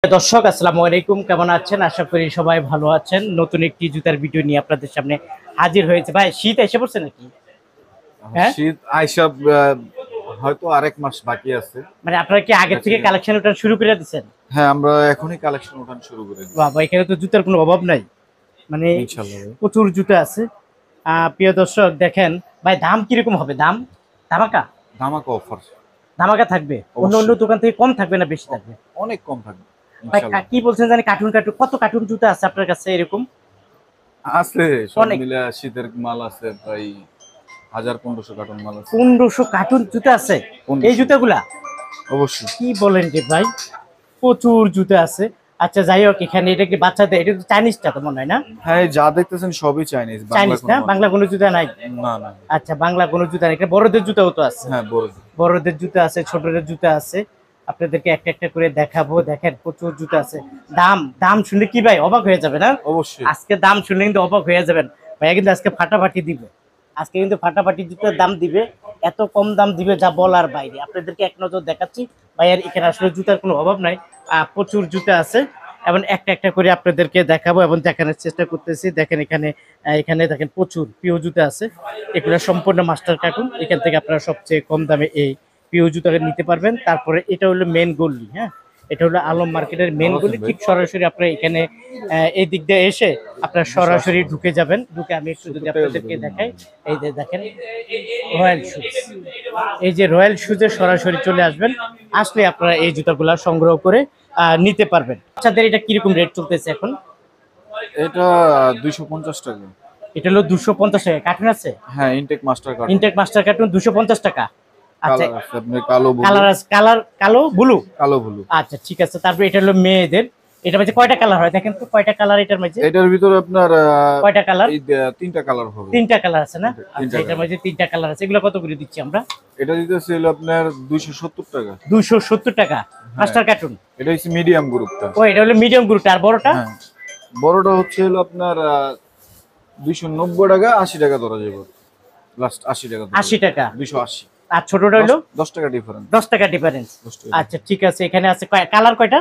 দর্শক আসসালামু আলাইকুম, কেমন আছেন? আশা করি সবাই ভালো আছেন। নতুন একটি জুতার ভিডিও নিয়ে আপনাদের সামনে হাজির হয়েছে। ভাই শীত এসে পড়ছে নাকি? হ্যাঁ, শীত আইসা হয়তো আরেক মাস বাকি আছে। মানে আপনারা কি আগে থেকে কালেকশন ওটা শুরু করে দিচ্ছেন? হ্যাঁ, আমরা এখনই কালেকশন ওঠানো শুরু করে দিই বাবা, এখানে তো জুতার কোনো অভাব নাই, মানে ইনশাআল্লাহ ভাই। প্রচুর জুতা আছে। প্রিয় দর্শক দেখেন ভাই, দাম কিরকম হবে? দাম ধামাকা ধামাকা অফার ধামাকা থাকবে? অন্য অন্য দোকান থেকে কম থাকবে না বেশি থাকবে? অনেক কম থাকবে ভাই ইনশাআল্লাহ। কি বলছেন জানি, কার্টুন কার্টুন কত কার্টুন জুতা আছে আপনার কাছে এরকম? আছে সব অনেক, মিলে শীতের মাল আছে প্রায় 1000-1500 কার্টন মাল আছে। 1500 কার্টুন জুতা আছে এই 1500 জুতাগুলা? অবশ্যই। কি বলেন রে ভাই, প্রচুর জুতো আছে। আচ্ছা যাই হোক, এখানে এটা কি বাচ্চাদের? এটা তো চাইনিজটা তো মনে হয় না? হ্যাঁ, যা দেখতেছেন সবই চাইনিজ, বাংলা চাইনিজ কোনো না, মাল বাংলা কোনো জুতা নাই? না না। আচ্ছা, বাংলা কোনো জুতা নেই। এটা বড়দের জুতাও তো আছে? হ্যাঁ, বড় বড়দের জুতা আছে, ছোটদের জুতা আছে। আপনাদেরকে একটা একটা করে দেখাবো। দেখেন প্রচুর জুতা আছে। দাম দাম শুনলে কি ভাই অবাক হয়ে যাবে না? অবশ্যই। আজকে দাম শুনলে কিন্তু অবাক হয়ে যাবেন। ভাইয়া কিন্তু আজকে ফাটাফাটি দিবে। আজকে কিন্তু ফাটাফাটি জুতার দাম দিবে, এত কম দাম দিবে যা বলার বাইরে। আপনাদেরকে এক নজর দেখাচ্ছি। ভাইয়ার এখানে আসলে জুতার কোনো অভাব নাই, প্রচুর জুতা আছে এবং একটা একটা করে আপনাদেরকে দেখাবো এবং দেখানোর চেষ্টা করতেছি। দেখেন এখানে এখানে দেখেন প্রচুর পিও জুতা আছে। এগুলো সম্পূর্ণ মাস্টার কার্টুন। এখান থেকে আপনারা সবচেয়ে কম দামে এই পিও জুতাকে নিতে পারবেন। তারপরে এটা হলো মেন গল্লি, হ্যাঁ, এটা হলো আলম মার্কেটের মেন গলি। ঠিক সরাসরি আপনারা এখানে এই দিক দিয়ে এসে আপনারা সরাসরি ঢুকে যাবেন। ঢুকে আমি একটু যদি আপনাদেরকে দেখাই, এই যে দেখেন রয়্যাল শুজ, এই যে রয়্যাল শুজে সরাসরি চলে আসবেন। আসলে আপনারা এই জুতাগুলা সংগ্রহ করে নিতে পারবেন। বাচ্চাদের এটা কিরকম রেট চলতেছে এখন? এটা 250 টাকা। এটা হলো 250 টাকা। কার্টুন আছে? হ্যাঁ, intake master carton. Intake master carton 250 টাকা। আচ্ছা, কালার আছে আপনার কালো ব্লু। কালার আছে, কালার কালো ব্লু। কালো ব্লু। আচ্ছা ঠিক আছে। তারপরে এটা হলো মেয়েদের। এটা মাঝে কয়টা কালার হয় দেখেন তো, কয়টা কালার এটার মাঝে? এটার ভিতরে আপনার কয়টা কালার? এই তিনটা কালার হবে। তিনটা কালার আছে না? আচ্ছা, তিনটা এটার কালার। মাঝে তিনটা কালার আছে। এগুলো কত করে দিচ্ছি আমরা? এটা দিতেছে হলো আপনার 270 টাকা। 270 টাকা মাস্টার কার্টুন। এটা হচ্ছে মিডিয়াম গ্রুপটা। ও, এটা হলো মিডিয়াম গ্রুপটা। আর বড়টা? হ্যাঁ, বড়টা হচ্ছে হলো আপনার 290 টাকা, 80 টাকা ধরা যাবে। লাস্ট 80 টাকা। 80 টাকা। 280। আর ছোটটা হলো 10 টাকা ডিফারেন্স। 10 টাকা ডিফারেন্স। 10 টাকা। আচ্ছা ঠিক আছে। এখানে আছে কালার কয়টা?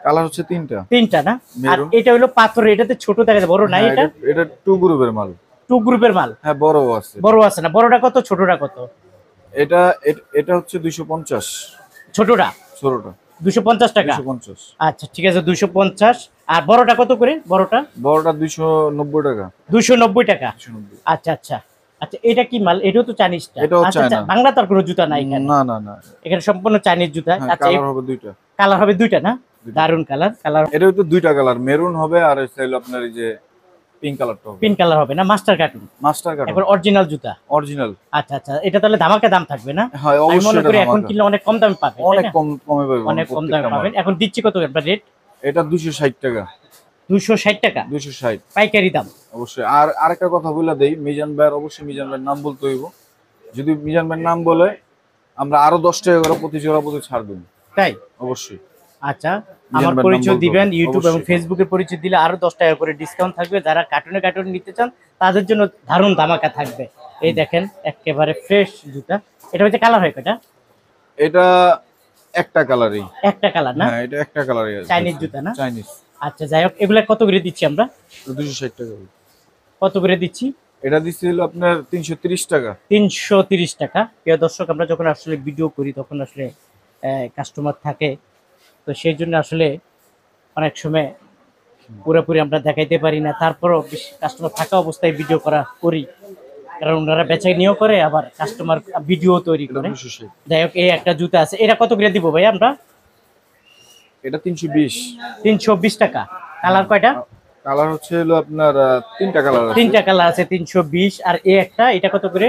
কালার হচ্ছে তিনটা। তিনটা না? আর মেরুন। এটা হলো পাথর, এটাতে ছোট দেখা যায়, বড় নাই হ্যাঁ, এটা? এটা টু গ্রুপের মাল। টু গ্রুপের মাল। হ্যাঁ, বড়ও আছে। বড় আছে না? বড়টা কত, ছোটটা কত? এটা এটা হচ্ছে 250। ছোটটা ছোটটা 250 টাকা। 250। আচ্ছা ঠিক আছে, 250। আর বড়টা কত করে? বড়টা বড়টা 290 টাকা। 290 টাকা। 290। আচ্ছা আচ্ছা আচ্ছা। এটা কি মাল? এটাও তো চাইনিজটা? এটাও আচ্ছা চায়না। বাংলা তার কোনো জুতা নাই এখানে? না না না। এখানে সম্পূর্ণ চাইনিজ জুতা। হ্যাঁ, আচ্ছা, কালার হবে দুইটা। কালার হবে দুইটা না? দারুন কালার। কালার এটা তো দুইটা কালার, মেরুন হবে আর হলো আপনার এই যে পিঙ্ক কালারটা হবে। পিঙ্ক কালার হবে না? মাস্টার কার্টুন মাস্টার কার্টন এখন অরিজিনাল জুতা। অরিজিনাল। আচ্ছা আচ্ছা, এটা তাহলে ধামাকা দাম থাকবে না? হ্যাঁ, আমি অবশ্যই মনে এটা করি এখন ধামাকা। কিনলে অনেক কম দামে পাবেন, অনেক তাই না? কমে পাবেন। অনেক কম দামে পাবেন। এখন দিচ্ছি কত আপনার রেট? এটা 260 টাকা। 260 টাকা 260 পাইকারি দাম। অবশ্যই। আর আরেকটা কথা বলে দেই, মিজান ভাইয়ের অবশ্যই মিজান ভাইয়ের নাম বলতে হইব। যদি মিজান ভাইয়ের নাম বলে আমরা আরো 10 টাকা করে প্রতি জোড়া প্রতি ছাড় দেব। তাই? অবশ্যই। আচ্ছা, মিজান আমার ভাইয়ের নাম পরিচয় বলতে দিবেন, হবে। ইউটিউব এবং অবশ্যই। ফেসবুকের পরিচয় দিলে আরো 10 টাকা করে ডিসকাউন্ট থাকবে। যারা কার্টুনে কার্টুন নিতে চান তাদের জন্য দারুণ ধামাকা থাকবে। এই দেখেন একেবারে ফ্রেশ জুতা। এটা হচ্ছে কালার হয় কয়টা? এটা একটা কালারই। একটা কালার না? হ্যাঁ, এটা একটা কালারই আছে। চাইনিজ জুতা না? চাইনিজ। আচ্ছা যাই হোক, এগুলা কত করে দিচ্ছি আমরা? 260 টাকা। কত করে দিচ্ছি? এটা দিচ্ছি হলো আপনার 330 টাকা। 330 টাকা। প্রিয় দর্শক, আমরা যখন আসলে ভিডিও করি তখন আসলে কাস্টমার থাকে, তো সেই জন্য আসলে অনেক সময় পুরোপুরি আমরা দেখাইতে পারি না। তারপরও কাস্টমার থাকা অবস্থায় ভিডিও করি, কারণ ওনারা বেচা নিয়েও করে, আবার কাস্টমার ভিডিও তৈরি এটা করে। 260। যাই হোক, এই একটা জুতা আছে। এটা কত করে দিব ভাই আমরা? এটা 320। 320 টাকা। কালার কয়টা? কালার হচ্ছে হলো আপনার তিনটা কালার আছে। তিনটা কালার আছে, 320। আর এই একটা, এটা কত করে?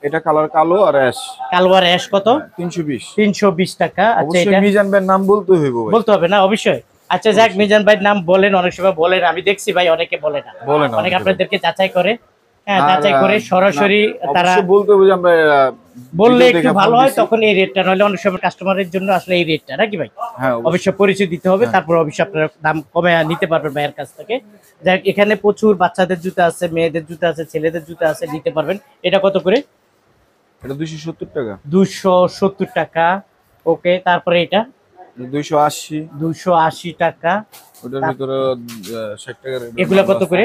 এটা কালার কালো আর অ্যাশ। কালো আর অ্যাশ কত? 320। 320 টাকা। আচ্ছা, অবশ্যই এটা মিজান ভাইয়ের নাম বলতে হইব ভাই। বলতে হবে না? অবশ্যই। আচ্ছা যাক, মিজান ভাইয়ের নাম বলেন, অনেক সময় বলেন, আমি দেখছি ভাই অনেকে বলে না। বলে না অনেকে অনেকে আপনাদেরকে যাচাই করে, হ্যাঁ, আর, যাচাই করে সরাসরি না, তারা অবশ্যই বলতে হবে যে আমরা বললে ভিডিও একটু দেখে ভালো ফোন হয়, দিছি। তখন এই রেটটা। নইলে অনেক সময় কাস্টমারের জন্য আসলে এই রেটটা নাকি ভাই? হ্যাঁ, অবশ্যই পরিচয় দিতে হবে, তারপর অবশ্যই আপনারা দাম কমে নিতে পারবেন ভাইয়ের কাছ থেকে। যাই হোক, এখানে প্রচুর বাচ্চাদের জুতা আছে, মেয়েদের জুতা আছে, ছেলেদের জুতা আছে, নিতে পারবেন। এটা কত করে? এটা 270 টাকা। 270 টাকা। ওকে, তারপরে এটা 280। 280 টাকা। ওটার ভিতরে 60 টাকার এগুলা কত করে?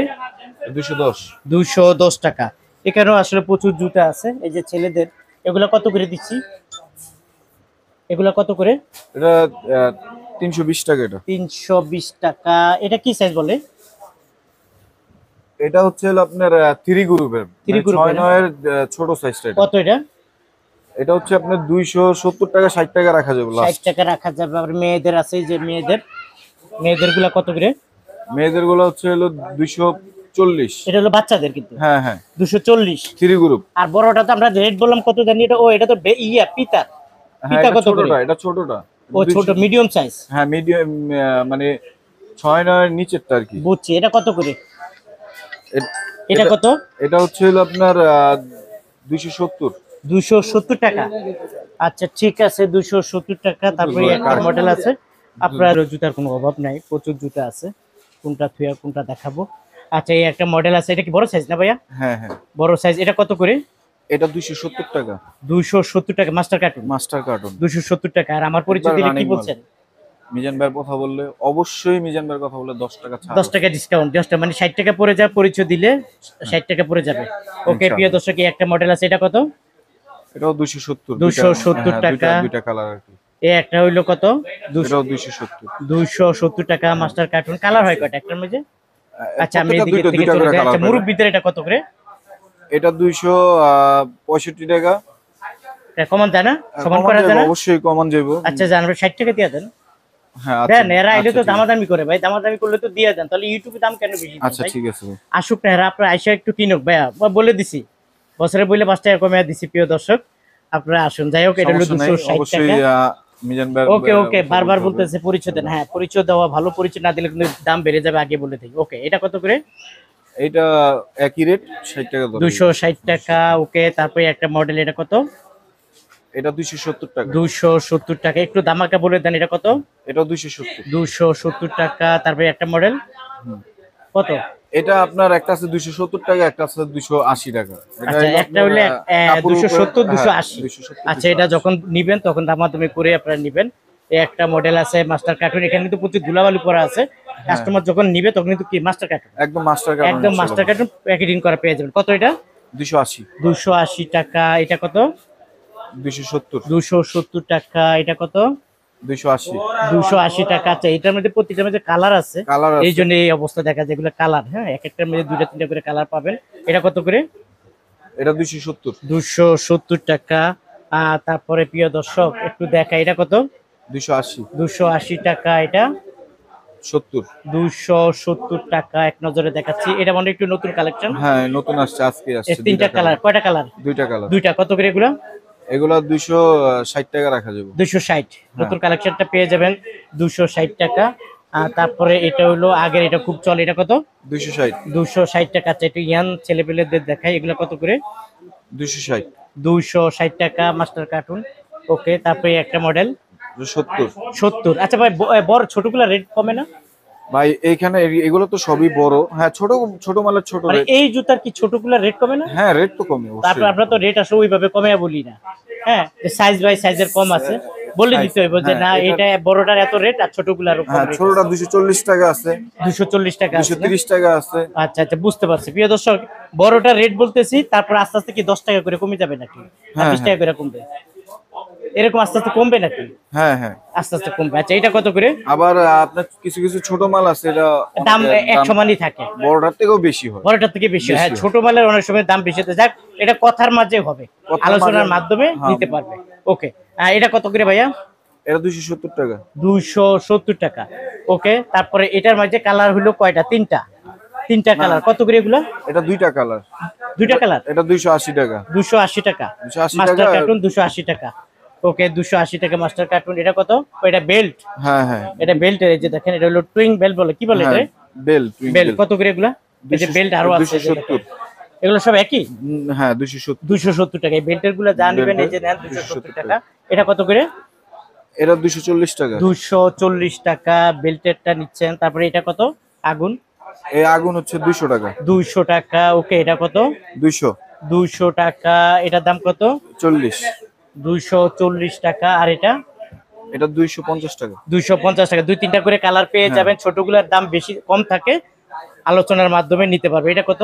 210। 210 টাকা। এখানেও আসলে প্রচুর জুতা আছে, এই যে ছেলেদের। এগুলা কত করে দিচ্ছি? এগুলা কত করে? এটা 320 টাকা। এটা 320 টাকা। এটা কি সাইজ বলে? এটা হচ্ছে হলো আপনার 3 গ্রুপের, 3 গ্রুপের 6-9 এর ছোট সাইজটা। কত এটা? এটা হচ্ছে আপনার 270 টাকা, 60 টাকা রাখা যাবে 60 লাস্ট। টাকা রাখা যাবে। আর মেয়েদের আছে, এই যে মেয়েদের গুলা কত করে? মেয়েদের গুলো হচ্ছে হলো 240। এটা হলো বাচ্চাদের কিন্তু। হ্যাঁ হ্যাঁ, 240। 3 গ্রুপ। আর বড়টা তো আমরা রেট বললাম কত জানি, এটা ও এটা তো পিতা। হ্যাঁ, পিতা এটা কত করে? ছোটটা, এটা ছোটটা। ও ছোট, মিডিয়াম সাইজ। হ্যাঁ মিডিয়াম, মানে 6-9 এর নিচেরটা আর কি। বুঝছি। এটা কত করে? এ- এটা কত? এটা হচ্ছে হলো আপনার 270। 270 টাকা। আচ্ছা ঠিক আছে, 270 টাকা। তারপরে একটা মডেল আছে, আপনার জুতার কোনো অভাব নাই, প্রচুর জুতা আছে। কোনটা থুয়া কোনটা দেখাবো? আচ্ছা, এই একটা মডেল আছে, এটা কি বড় সাইজ না ভাইয়া? হ্যাঁ হ্যাঁ, বড় সাইজ। এটা কত করে? এটা 270 টাকা। 270 টাকা মাস্টার কার্টুন। মাস্টার কার্টুন 270 টাকা। আর আমার পরিচয় দিলে কি বলছেন? মিজান ভাইয়ের কথা বললে অবশ্যই, মিজান ভাইয়ের কথা বললে 10 টাকা ছাড়। 10 টাকা ডিসকাউন্ট। 10 টাকা মানে 60 টাকা পড়ে যাবে, পরিচয় দিলে 60 টাকা পড়ে যাবে। ওকে প্রিয় দর্শক, এই একটা মডেল আছে, এটা কত? এটাও 270। 270 টাকা। দুইটা কালার আর কি। এই একটা হইলো কত? এটাও 270। 270 টাকা মাস্টার কার্টুন। কালার হয় কয়টা একটার মধ্যে? আচ্ছা, আমি এদিকে থেকে দুইটা চলে করে যাই। কালার আচ্ছা, মুরব্বিদের এটা কত করে? এটা 265 টাকা। এটা কমান যায় না? সমান করা যায় না? অবশ্যই কমান যাইবো। আচ্ছা জান, 60 টাকা দিয়ে দেন। হ্যাঁ দেন, এরা আইলে তো আচ্ছা, দামাদামি করে ভাই, দামাদামি করলে তো দিয়ে দেন, তাহলে ইউটিউবে দাম কেন বেশি? আচ্ছা ঠিক আছে ভাই। আসুক না এরা, আপনারা আইসা একটু কিনুক ভাইয়া, বলে দিছি বছরে বইলে 5 টাকা কমে দিছি। প্রিয় দর্শক আপনারা আসুন। যাই হোক, এটা হলো সমস্যা নাই, 260 অবশ্যই টাকা। মিজান ভাই। ওকে ওকে, বারবার বলতেছে পরিচয় দেন। হ্যাঁ, পরিচয় দেওয়া ভালো, পরিচয় না দিলে কিন্তু দাম বেড়ে যাবে, আগে বলে দিই। ওকে, এটা কত করে? এইটা একই রেট, 60 টাকা ধরে। 260 টাকা। ওকে, তারপরে একটা মডেল, এটা কত? এটা 270 টাকা। 270 টাকা। একটু দামাকা বলে দেন, এটা কত? এটা 270। 270 টাকা। তারপরে একটা মডেল কত? এটা আপনার একটা আছে 270 টাকা, একটা আছে 280 টাকা। আচ্ছা, একটা হলে 270 280। 270। আচ্ছা, এটা যখন নিবেন তখন দামাদামি করে আপনারা নিবেন। এই একটা মডেল আছে মাস্টার কার্টুন, এখানে কিন্তু প্রচুর ধুলাবালি পড়া আছে। কাস্টমার যখন নিবে তখন কিন্তু কি মাস্টার কার্টুন, একদম মাস্টার কার্টুন, একদম মাস্টার কার্টুন প্যাকেটিং করা পেয়ে যাবেন। কত এটা? 280। 280 টাকা। এটা কত? 270। 270 টাকা। এটা কত? 280। 280 টাকা। আচ্ছা, এটার মধ্যে প্রতিটার মধ্যে কালার আছে, কালার এই আছে। জন্য এই অবস্থা দেখা যায়। এগুলো কালার, হ্যাঁ, এক একটার মধ্যে 2টা 3টা করে কালার পাবেন। এটা কত করে? এটা 270। 270 টাকা। তারপরে প্রিয় দর্শক একটু দেখা, এটা কত? 280। 280 টাকা। এটা 70। 270 টাকা। এক নজরে দেখাচ্ছি, এটা মানে একটু নতুন কালেকশন। হ্যাঁ, নতুন আসছে, আজকে আসছে। 3টা কালার। কয়টা কালার? দুইটা কালার। দুইটা। কত করে এগুলো? এগুলা 260 টাকা রাখা যাবে। 260। নতুন কালেকশনটা পেয়ে যাবেন 260 টাকা। তারপরে এটা হলো আগের, এটা খুব চলে, এটা কত? 260। 260 টাকা। আচ্ছা, একটু ইয়াং ছেলেপেলেদের দেখাই, এগুলো কত করে? 260। 260 টাকা মাস্টার কার্টুন। ওকে, তারপরে একটা মডেল 70। 70। আচ্ছা ভাই, বড় ছোটগুলা রেট কমে না ভাই এইখানে এগুলো তো সবই বড়। হ্যাঁ, ছোট ছোট মালের ছোট মানে রেট। এই জুতার কি ছোটগুলা রেট কমে না? হ্যাঁ, রেট তো কমে তারপর অবশ্যই। আমরা তো রেট আসলে ওইভাবে কমে বলি না, হ্যাঁ, সাইজ বাই সাইজের কম আছে বলে দিতে হইব যে না, এটা বড়টার এত রেট আর ছোটগুলার হ্যাঁ, ছোটটা 240 টাকা আছে, 240 টাকা আছে না? 230 টাকা আছে। আচ্ছা আচ্ছা, বুঝতে পারছি। প্রিয় দর্শক, বড়টার রেট বলতেছি, তারপর আস্তে আস্তে কি 10 টাকা করে কমে যাবে নাকি? 20 টাকা করে কমবে, এরকম আস্তে আস্তে কমবে নাকি? হ্যাঁ হ্যাঁ, আস্তে আস্তে কমবে। আচ্ছা, এটা কত করে? আবার আপনার কিছু কিছু ছোট মাল আছে, এটা দাম এক সমানই থাকে, বড়টার থেকেও বেশি হয়। বড়টার থেকে বেশি হয়। হ্যাঁ, ছোট মালের অনেক সময় দাম বেশি হতে যাক, এটা কথার মাঝে হবে, আলোচনার মাধ্যমে নিতে পারবে। ওকে, এটা কত করে ভাইয়া? এটা 270 টাকা। 270 টাকা। ওকে, তারপরে এটার মাঝে কালার হলো কয়টা? 3টা কালার। কত করে এগুলো? এটা দুইটা কালার। 2টা কালার। এটা 280 টাকা। 280 টাকা 280 মাস্টার টাকা। কার্টুন। 280 টাকা। ওকে, 280 টাকা মাস্টার কার্টুন। এটা কত? এটা বেল্ট। হ্যাঁ হ্যাঁ, এটা বেল্ট, এই যে দেখেন, এটা হলো টুইং বেল্ট বলে, কি বলে এটা? বেল্ট। বেল্ট। কত করে এগুলা? এই যে বেল্ট আরো আছে, 270। এগুলো সব একই? হ্যাঁ, 270। 270 টাকা। এই বেল্টের গুলো যা নেবেন, এই যে নেন 270 টাকা। এটা কত করে? এটা 240 টাকা। 240 টাকা বেল্টেরটা নিচ্ছেন। তারপরে এটা কত? আগুন। এই আগুন হচ্ছে 200 টাকা। 200 টাকা। ওকে, এটা কত? 200। 200 টাকা। এটার দাম কত? 40। 240 টাকা। আর এটা? এটা 250 টাকা। 250 টাকা, 2-3টা করে কালার পেয়ে হ্যাঁ। যাবেন। ছোটগুলোর দাম বেশি কম থাকে, আলোচনার মাধ্যমে নিতে পারবে। এটা কত?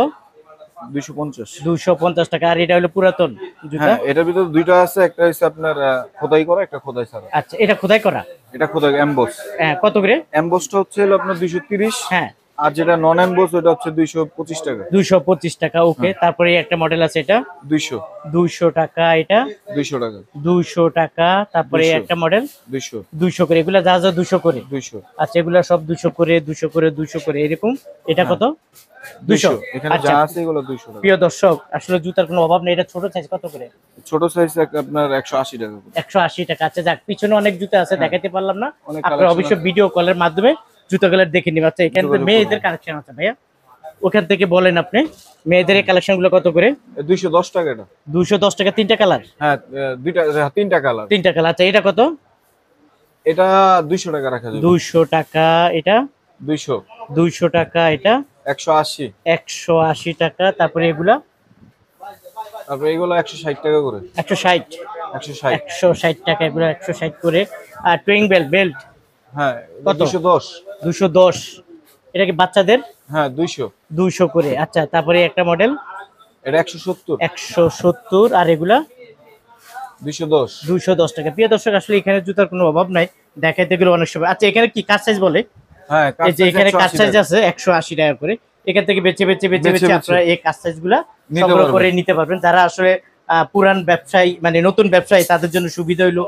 250। 250 টাকা। আর এটা হলো পুরাতন জুতা। হ্যাঁ, এটার ভিতরে দুইটা আছে, একটা হচ্ছে আপনার খোদাই করা, একটা খোদাই ছাড়া। আচ্ছা, এটা খোদাই করা। এটা খোদাই এমবস। হ্যাঁ, কত করে? এমবসটা হচ্ছে হলো আপনার 230। হ্যাঁ, আর যেটা নন এমবস ওটা হচ্ছে 225 টাকা। 225 টাকা। ওকে, তারপরে একটা মডেল আছে, এটা 200। 200 টাকা। এটা 200 টাকা। 200 টাকা। তারপরে 200 একটা মডেল 200 200 করে। এগুলা যা যা 200 করে। 200 আচ্ছা, এগুলা সব 200 করে, 200 করে, 200 করে এরকম। এটা কত? 200। এখানে আচ্ছা, যা আছে এগুলো 200 টাকা। প্রিয় দর্শক, আসলে জুতার কোনো অভাব নেই। এটা ছোট সাইজ কত করে? ছোট সাইজ আপনার 180 টাকা করে। 180 টাকা। আচ্ছা, যাক, পিছনে অনেক জুতা আছে, দেখাতে পারলাম না। অনেক আপনারা collection অবশ্যই আছে। ভিডিও কলের মাধ্যমে জুতাগুলো দেখে নিবেন। আচ্ছা, এখানে তো যোগাযোগ মেয়েদের করবেন। কালেকশন আছে ভাইয়া, ওখান থেকে বলেন আপনি মেয়েদের এই কালেকশন গুলো কত করে? 210 টাকা এটা। 210 টাকা। 3টা কালার? হ্যাঁ, তিনটা কালার। 3টা কালার। আচ্ছা, এটা কত? এটা 200 টাকা রাখা যাবে। 200 টাকা। এটা 200। 200 টাকা। এটা 180। 180 টাকা। তারপরে এগুলা তারপর এগুলো 160 টাকা করে। 160। 160। 160 টাকা। এগুলো 160 করে। আর টুইং বেল্ট বেল্ট হ্যাঁ, কত? 210। 210। এটা কি বাচ্চাদের? হ্যাঁ, 200। 200 করে। আচ্ছা, তারপরে একটা মডেল এটা 170। 170। আর এগুলা 210। 210 টাকা। প্রিয় দর্শক, আসলে এখানে জুতার কোনো অভাব নাই, দেখাইতে গেলে অনেক সময়। আচ্ছা, এখানে কি কাট সাইজ বলে? হ্যাঁ, এই যে এখানে কাট 180 সাইজ টাকা। আছে 180 টাকা করে। এখান থেকে বেছে বেছে বেছে বেছে বেছে বেছে আপনারা এই কাট সাইজ গুলা নিতে সংগ্রহ পারবেন। করে নিতে পারবেন। যারা আসলে পুরান ব্যবসায়ী, মানে নতুন ব্যবসায়ী, তাদের জন্য সুবিধা হইলো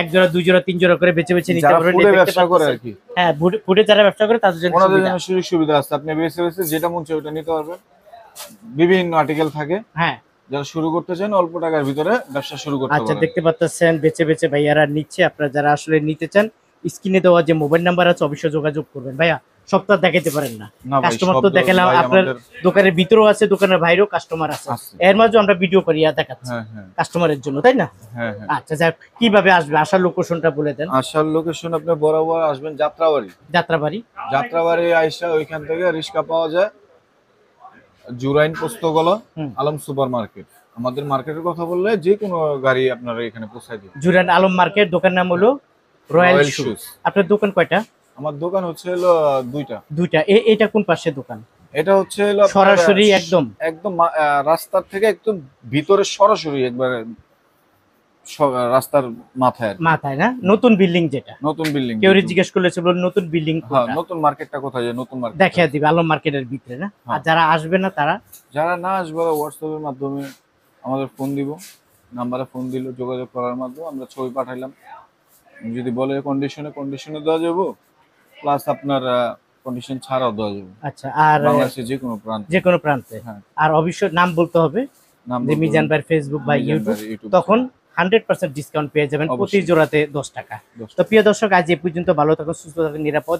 এক জোড়া, 2 জোড়া, 3 জোড়া করে বেছে বেছে নিতে যারা পারবেন। ফুডে এই দেখতে ব্যবসা করে পাচ্ছেন। আর কি, হ্যাঁ, ফুডে যারা ব্যবসা করে তাদের জন্য ওনাদের সুবিধা। জন্য সুযোগ সুবিধা আছে। আপনি বেছে বেছে যেটা মন চায় ওটা নিতে পারবেন। বিভিন্ন আর্টিকেল থাকে। হ্যাঁ, যারা শুরু করতে চান অল্প টাকার ভিতরে ব্যবসা শুরু করতে আচ্ছা, পারেন। দেখতে পাচ্ছেন বেছে বেছে ভাইয়ারা নিচ্ছে। আপনারা যারা আসলে নিতে চান, স্ক্রিনে দেওয়া যে মোবাইল নাম্বার আছে অবশ্যই যোগাযোগ করবেন। ভাইয়া, সপ্তাহ দেখাইতে পারেন না, না ভাই, কাস্টমার সব তো দেখালাম। ভাই আপনার আমাদের দোকানের ভিতরেও আছে, দোকানের বাইরেও কাস্টমার আছে। আছে। এর মাঝে আমরা ভিডিও করিয়া দেখাচ্ছি হ্যাঁ হ্যাঁ কাস্টমারের জন্য, তাই না? হ্যাঁ হ্যাঁ। আচ্ছা, যাক, কিভাবে আসবে, আসার লোকেশনটা বলে দেন। আসার লোকেশন আপনি বরাবর আসবেন যাত্রাবাড়ি। যাত্রাবাড়ি। যাত্রাবাড়ি আইসা ওইখান থেকে রিক্সা পাওয়া যায় জুরাইন পোস্তগোলা, হুম। Alam super market. আমাদের মার্কেটের কথা বললে যে কোনো গাড়ি আপনারা এখানে পৌঁছায় দিবে। জুরান আলম মার্কেট, দোকান নাম হলো রয়্যাল রয়্যাল শুজ। শুজ। আপনার দোকান কয়টা? আমার দোকান হচ্ছে হলো দুইটা। দুইটা। এটা কোন পাশে দোকান? এটা হচ্ছে হলো আপনার, সরাসরি একদম একদম রাস্তার থেকে একদম ভিতরে সরাসরি একবারে রাস্তার মাথায় আর কি। মাথায় না? নতুন বিল্ডিং যেটা, নতুন বিল্ডিং। কেউ জিজ্ঞেস করলে সে বলল নতুন বিল্ডিং হ্যাঁ, নতুন মার্কেটটা কোথায়, যে নতুন মার্কেট দেখিয়ে দিবে আলম মার্কেটের ভিতরে না? হ্যাঁ। আর যারা আসবে না তারা যারা না আসবে হোয়াটসঅ্যাপের মাধ্যমে আমাদের ফোন দিব, নাম্বারে ফোন দিল, যোগাযোগ করার মাধ্যমে আমরা ছবি পাঠাইলাম। যদি বলে কন্ডিশনে দেওয়া যাবো, প্লাস আপনার কন্ডিশন ছাড়াও দেওয়া যাবে। আচ্ছা, আর বাংলাদেশের যে কোনো প্রান্তে। যে কোনো প্রান্তে। হ্যাঁ, আর অবশ্যই নাম বলতে হবে, নাম যে বলতে মিজান হবে। ভাইয়ের ফেসবুক বা মিজান ইউটিউব, ভাইয়ের ইউটিউব। তখন 100% ডিসকাউন্ট পেয়ে যাবেন প্রতি অবশ্যই। জোড়াতে 10 টাকা। 10 তো প্রিয় দর্শক, আজ এ পর্যন্ত। ভালো থাকুন, সুস্থ থাকুন, নিরাপদ।